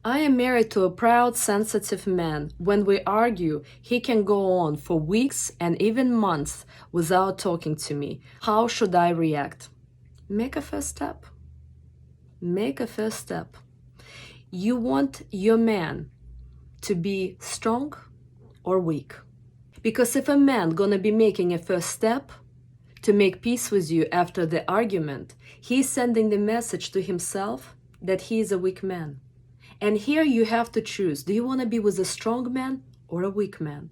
I am married to a proud, sensitive man. When we argue, he can go on for weeks and even months without talking to me. How should I react? Make a first step. Make a first step. You want your man to be strong or weak? Because if a man gonna be making a first step to make peace with you after the argument, he's sending the message to himself that he is a weak man. And here you have to choose. Do you want to be with a strong man or a weak man?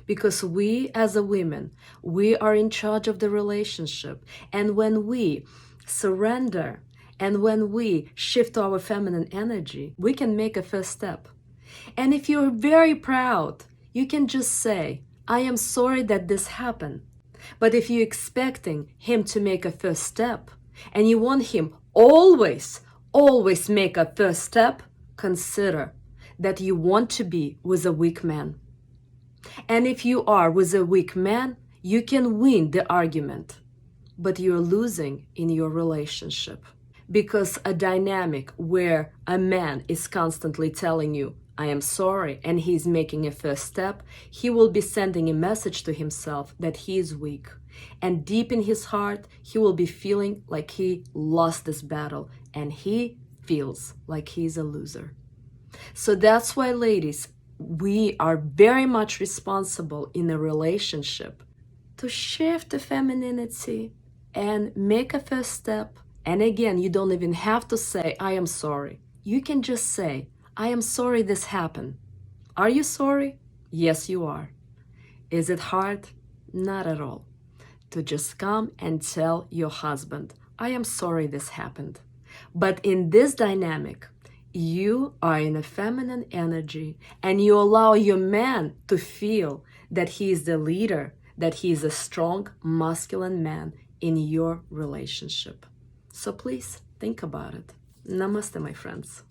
Because we as a women, we are in charge of the relationship. And when we surrender and when we shift our feminine energy, we can make a first step. And if you're very proud, you can just say, I am sorry that this happened. But if you're expecting him to make a first step and you want him always make a first step, consider that you want to be with a weak man. And if you are with a weak man, you can win the argument, but you're losing in your relationship. Because a dynamic where a man is constantly telling you, I am sorry, and he's making a first step, he will be sending a message to himself that he is weak. And deep in his heart, he will be feeling like he lost this battle, and he feels like he's a loser. So that's why, ladies, we are very much responsible in a relationship to shift the femininity and make a first step. And again, you don't even have to say, I am sorry. You can just say, I am sorry this happened. Are you sorry? Yes, you are. Is it hard? Not at all. To just come and tell your husband, I am sorry this happened. But in this dynamic, you are in a feminine energy and you allow your man to feel that he is the leader, that he is a strong, masculine man in your relationship. So please think about it. Namaste, my friends.